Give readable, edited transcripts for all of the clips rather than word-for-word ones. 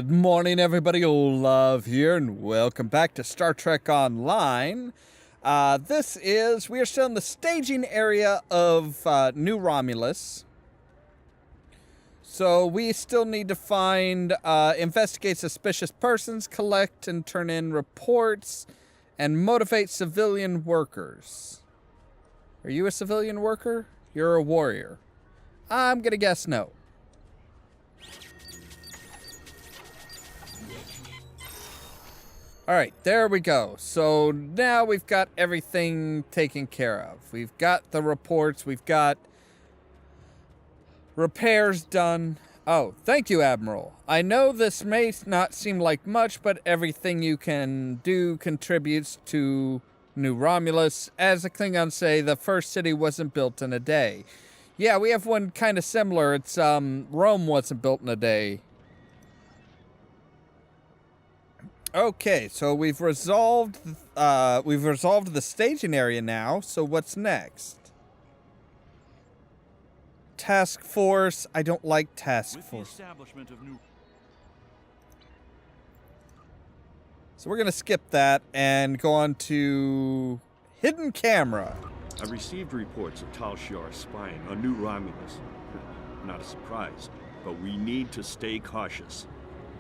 Good morning, everybody. Ollamh here, and welcome back to Star Trek Online. We are still in the staging area of New Romulus. So we still need to find, investigate suspicious persons, collect and turn in reports, and motivate civilian workers. Are you a civilian worker? You're a warrior. I'm gonna guess no. Alright, there we go. So now we've got everything taken care of. We've got the reports, we've got repairs done. Oh, thank you, Admiral. I know this may not seem like much, but everything you can do contributes to New Romulus. As the Klingons say, the first city wasn't built in a day. Yeah, we have one kind of similar. It's, Rome wasn't built in a day. Okay, so we've resolved the staging area now, so what's next? Task Force. I don't like Task Force. So we're gonna skip that and go on to Hidden Camera. I've received reports of Tal Shiar spying on New Romulus. Not a surprise, but we need to stay cautious.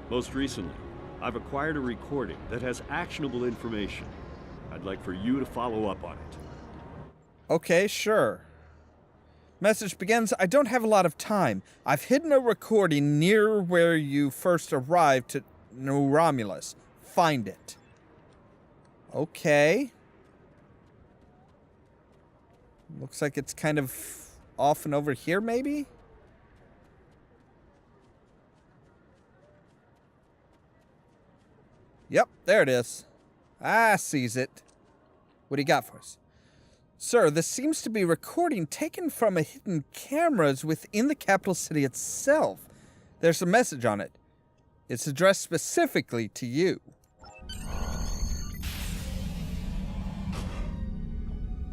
Most recently, I've acquired a recording that has actionable information. I'd like for you to follow up on it. Okay, sure. Message begins, I don't have a lot of time. I've hidden a recording near where you first arrived to New Romulus. Find it. Okay. Looks like it's kind of off and over here, maybe? Yep, there it is. I sees it. What do you got for us? Sir, this seems to be a recording taken from a hidden cameras within the capital city itself. There's a message on it. It's addressed specifically to you.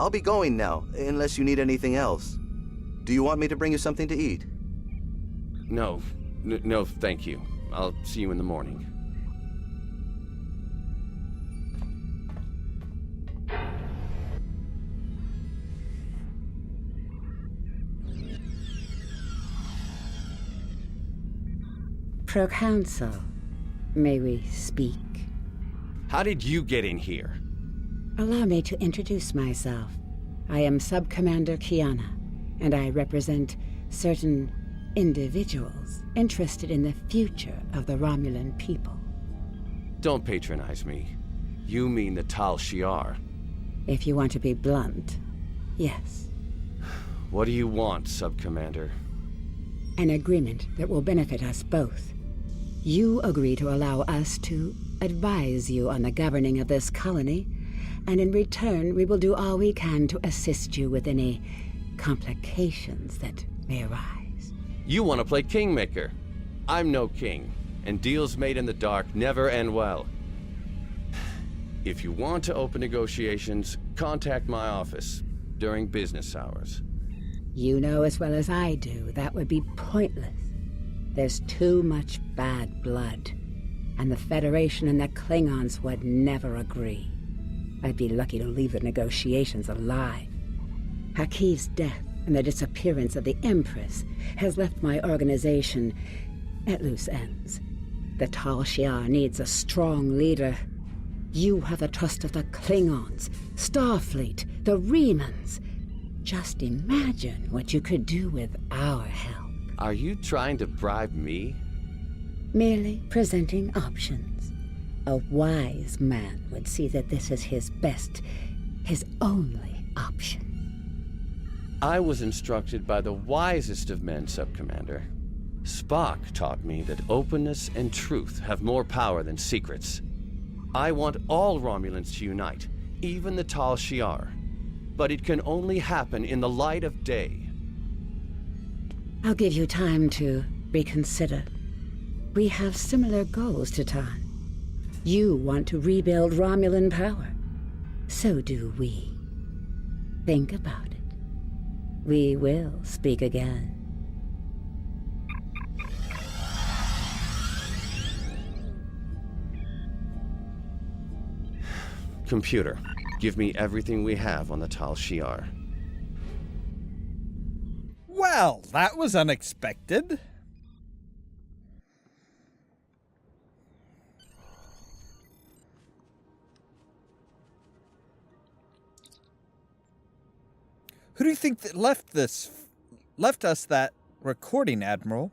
I'll be going now, unless you need anything else. Do you want me to bring you something to eat? No, thank you. I'll see you in the morning. Proconsul, may we speak? How did you get in here? Allow me to introduce myself. I am Sub-Commander Kiana, and I represent certain individuals interested in the future of the Romulan people. Don't patronize me. You mean the Tal Shiar. If you want to be blunt, yes. What do you want, Sub-Commander? An agreement that will benefit us both. You agree to allow us to advise you on the governing of this colony, and in return we will do all we can to assist you with any complications that may arise. You want to play Kingmaker. I'm no king, and deals made in the dark never end well. If you want to open negotiations, contact my office during business hours. You know as well as I do that would be pointless. There's too much bad blood, and the Federation and the Klingons would never agree. I'd be lucky to leave the negotiations alive. Hakiv's death and the disappearance of the Empress has left my organization at loose ends. The Tal Shiar needs a strong leader. You have the trust of the Klingons, Starfleet, the Remans. Just imagine what you could do with our help. Are you trying to bribe me? Merely presenting options. A wise man would see that this is his best, his only option. I was instructed by the wisest of men, Sub-Commander. Spock taught me that openness and truth have more power than secrets. I want all Romulans to unite, even the Tal Shiar. But it can only happen in the light of day. I'll give you time to reconsider. We have similar goals to Tan. You want to rebuild Romulan power. So do we. Think about it. We will speak again. Computer, give me everything we have on the Tal Shiar. Well, that was unexpected. Who do you think that left us that recording, Admiral?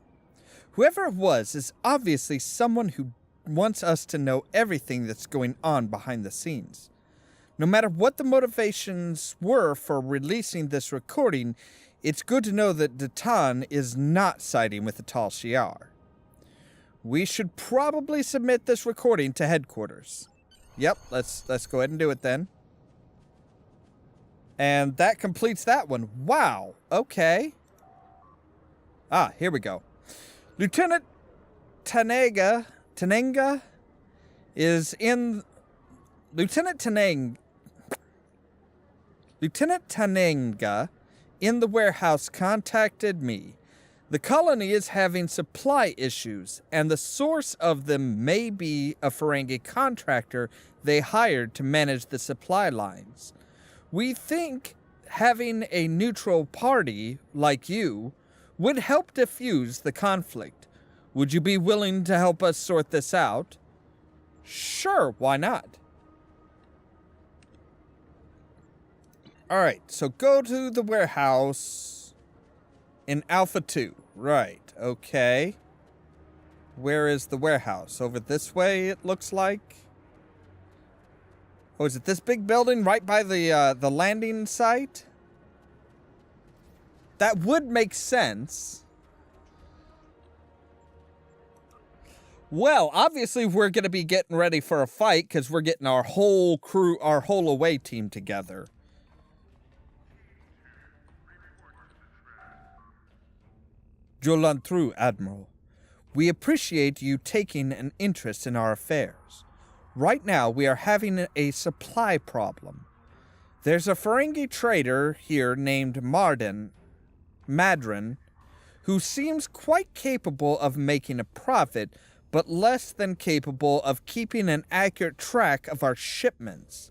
Whoever it was is obviously someone who wants us to know everything that's going on behind the scenes. No matter what the motivations were for releasing this recording, it's good to know that Datan is not siding with the Tal Shiar. We should probably submit this recording to headquarters. Yep, let's go ahead and do it then. And that completes that one. Wow, okay. Ah, here we go. Lieutenant Tanenga is in... Lieutenant Tanenga in the warehouse contacted me. The colony is having supply issues, and the source of them may be a Ferengi contractor they hired to manage the supply lines. We think having a neutral party like you would help diffuse the conflict. Would you be willing to help us sort this out? Sure, why not? Alright, so go to the warehouse in Alpha 2. Right, okay. Where is the warehouse? Over this way, it looks like. Oh, is it this big building right by the landing site? That would make sense. Well, obviously we're going to be getting ready for a fight because we're getting our whole crew, our whole away team together. Jolantru, Admiral. We appreciate you taking an interest in our affairs. Right now, we are having a supply problem. There's a Ferengi trader here named Madron, who seems quite capable of making a profit, but less than capable of keeping an accurate track of our shipments.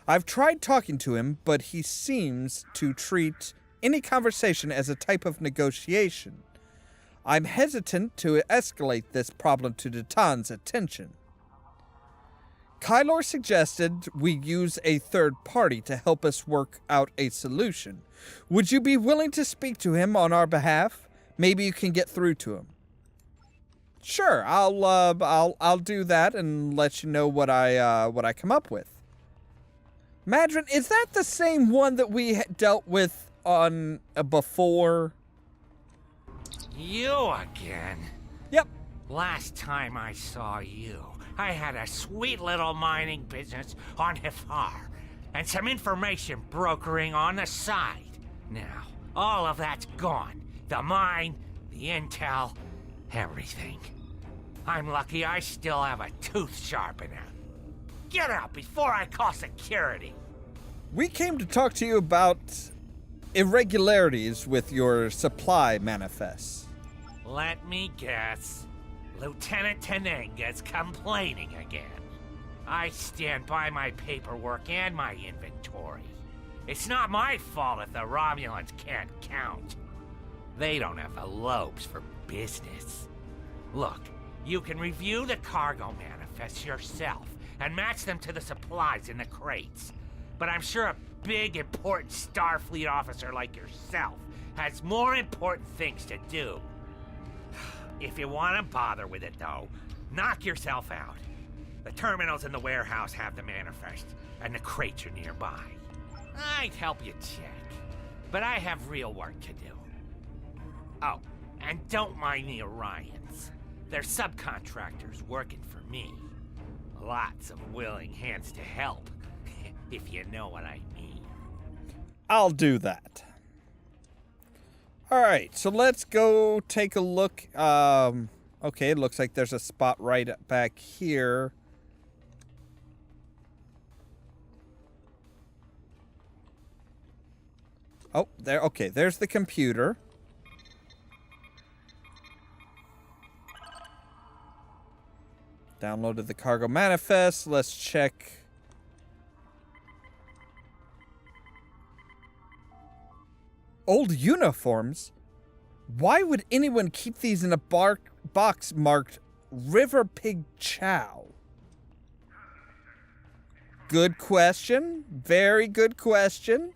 I've tried talking to him, but he seems to treat any conversation as a type of negotiation. I'm hesitant to escalate this problem to Datan's attention. Kylor suggested we use a third party to help us work out a solution. Would you be willing to speak to him on our behalf? Maybe you can get through to him. Sure, I'll do that and let you know what I come up with. Madron, is that the same one that we dealt with on before? You again? Yep. Last time I saw you, I had a sweet little mining business on Hifar, and some information brokering on the side. Now, all of that's gone. The mine, the intel, everything. I'm lucky I still have a tooth sharp enough. Get out before I call security. We came to talk to you about irregularities with your supply manifests. Let me guess. Lieutenant Tanenga's complaining again. I stand by my paperwork and my inventory. It's not my fault if the Romulans can't count. They don't have the lobes for business. Look, you can review the cargo manifests yourself and match them to the supplies in the crates. But I'm sure a big, important Starfleet officer like yourself has more important things to do. If you want to bother with it, though, knock yourself out. The terminals in the warehouse have the manifest, and the crates are nearby. I'd help you check, but I have real work to do. Oh, and don't mind the Orions. They're subcontractors working for me. Lots of willing hands to help, if you know what I mean. I'll do that. Alright, so let's go take a look. Okay, it looks like there's a spot right back here. Oh, there. Okay, there's the computer. Downloaded the cargo manifest. Let's check Old uniforms? Why would anyone keep these in a box marked River Pig Chow? Good question. Very good question.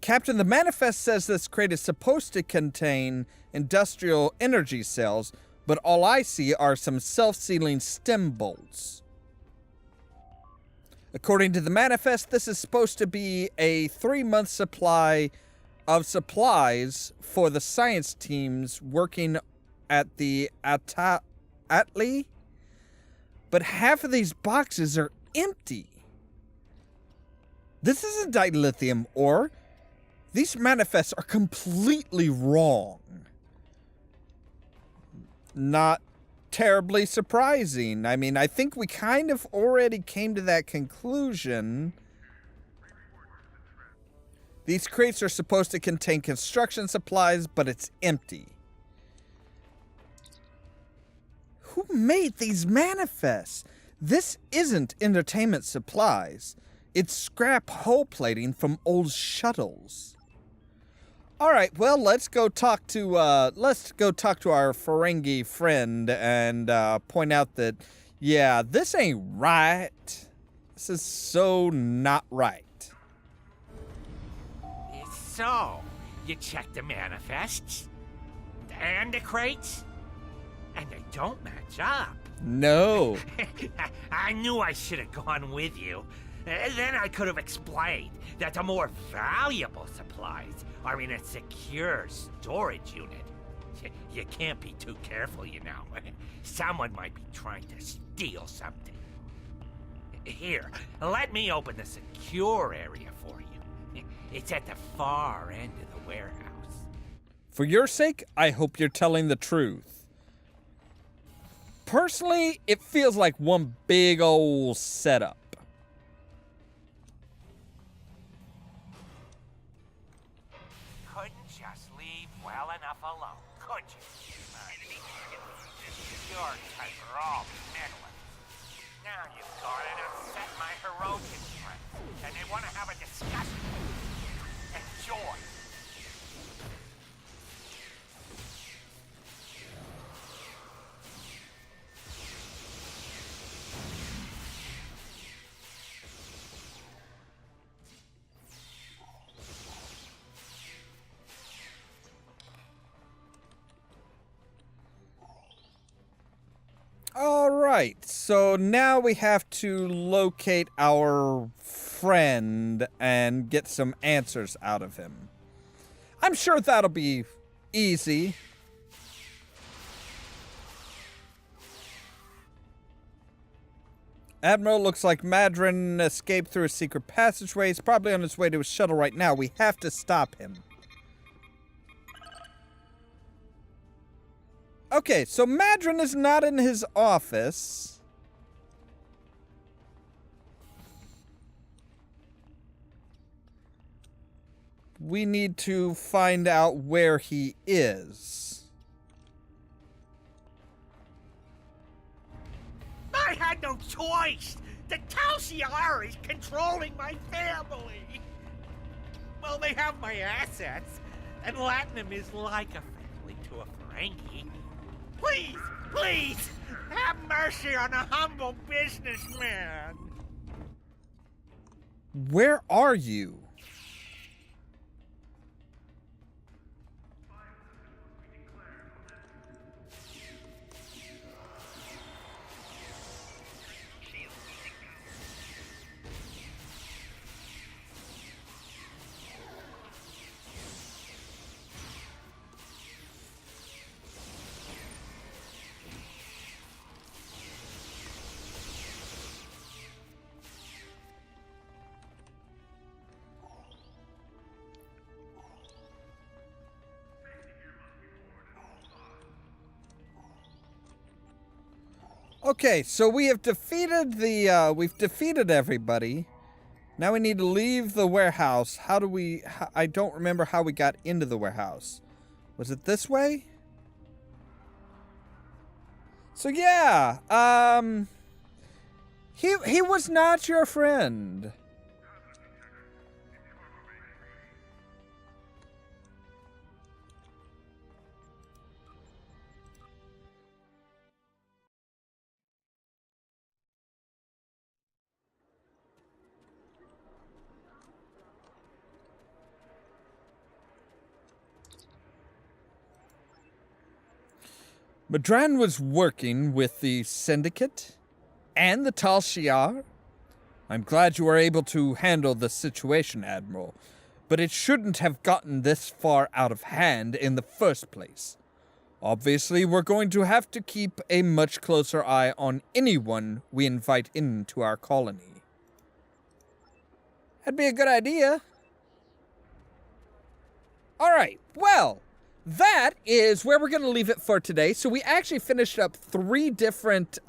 Captain, the manifest says this crate is supposed to contain industrial energy cells, but all I see are some self-sealing stem bolts. According to the manifest, this is supposed to be a 3-month supply of supplies for the science teams working at the Atlee, but half of these boxes are empty. This isn't dilithium ore. These manifests are completely wrong. Not terribly surprising. I mean, I think we kind of already came to that conclusion. These crates are supposed to contain construction supplies, but it's empty. Who made these manifests? This isn't entertainment supplies. It's scrap hull plating from old shuttles. All right, well, let's go talk to our Ferengi friend and point out that, yeah, this ain't right. This is so not right. So, you check the manifests and the crates, and they don't match up. No. I knew I should have gone with you. Then I could have explained that the more valuable supplies are in a secure storage unit. You can't be too careful, you know. Someone might be trying to steal something. Here, let me open the secure area for you. It's at the far end of the warehouse. For your sake, I hope you're telling the truth. Personally, it feels like one big old setup. Couldn't just leave well enough alone, could you? Your type are all meddlers. Now you've gone and upset my Hirogen friends, and they want to have a discussion. Enjoy. All right, so now we have to locate our friend and get some answers out of him. I'm sure that'll be easy. Admiral, looks like Madron escaped through a secret passageway. He's probably on his way to his shuttle right now. We have to stop him. Okay, so Madron is not in his office. We need to find out where he is. I had no choice. The Tal'Siar is controlling my family. Well, they have my assets, and Latinum is like a family to a Ferengi. Please, please, have mercy on a humble businessman. Where are you? Okay, so we have defeated we've defeated everybody. Now we need to leave the warehouse. How do we, I don't remember how we got into the warehouse. Was it this way? So yeah, he was not your friend. Madran was working with the Syndicate and the Tal Shiar. I'm glad you were able to handle the situation, Admiral, but it shouldn't have gotten this far out of hand in the first place. Obviously, we're going to have to keep a much closer eye on anyone we invite into our colony. That'd be a good idea. All right, well, that is where we're going to leave it for today. So we actually finished up three different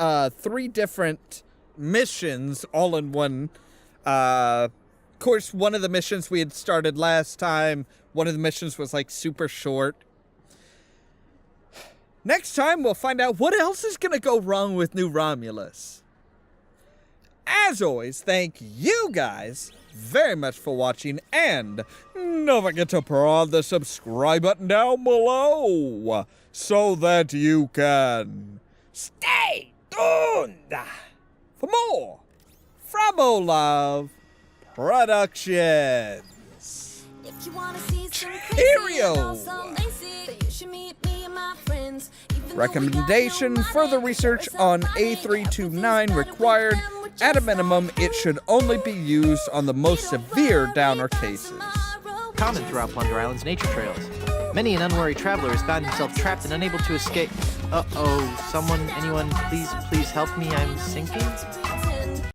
missions all in one. Of course, one of the missions we had started last time, one of the missions was like super short. Next time, we'll find out what else is going to go wrong with New Romulus. As always, thank you guys very much for watching, and don't forget to prod the subscribe button down below so that you can stay tuned for more from Ollamh Productions. If you wanna see some Cheerio! Recommendation, further research on A329 required. At a minimum, it should only be used on the most severe downer cases. Common throughout Plunder Island's nature trails. Many an unwary traveler has found himself trapped and unable to escape. Uh-oh, anyone, please help me, I'm sinking?